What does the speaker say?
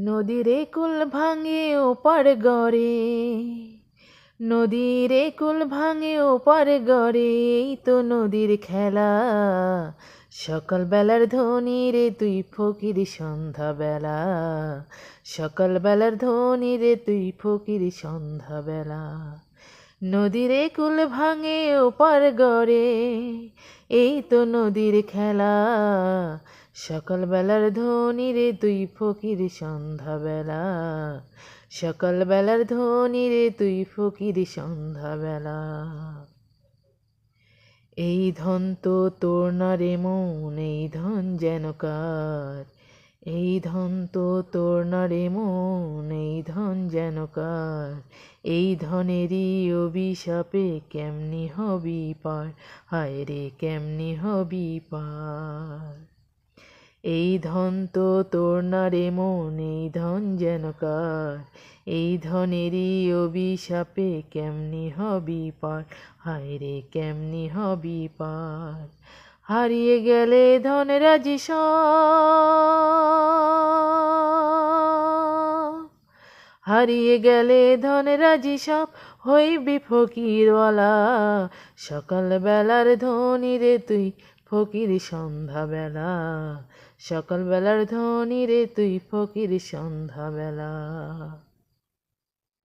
নদীরে কুল ভাঙে ওপার গড়ে, নদীরে কুল ভাঙে ওপার গড়ে, এই তো নদীর খেলা। সকাল বেলার ধ্বনি রে তুই ফকির সন্ধ্যা বেলা, সকাল বেলার ধ্বনি রে তুই ফকির সন্ধ্যা বেলা। নদীরে কুল ভাঙে ওপার গড়ে, এই তো নদীর খেলা। সকাল বেলার ধ্বনি রে তুই ফকির সন্ধ্যা বেলা, সকাল বেলার ধ্বনি রে তুই ফকির সন্ধ্যা বেলা। এই ধন তো তোর না রে মন, এই ধন যেন কার, এই ধন তো তোর না রে মন, এই ধন যেন কার। এই ধনেরই অভিশাপে কেমনি হবি পার, হায় রে কেমনি হবি পার। এই ধন তো তোর না রে মন, এই ধন যেন কার। এই ধনেরই অভিশাপে কেমনি হবি পার, হায় রে কেমনি হবি পার। হারিয়ে গেলে ধনরাজি সব, হারিয়ে গেলে ধনরাজি সব, হইবি ফকিরওয়ালা। সকাল বেলার ধ্বনি রে তুই ফকির সন্ধ্যা বেলা, সকাল বেলার ধ্বনি রে তুই ফকির সন্ধ্যা বেলা।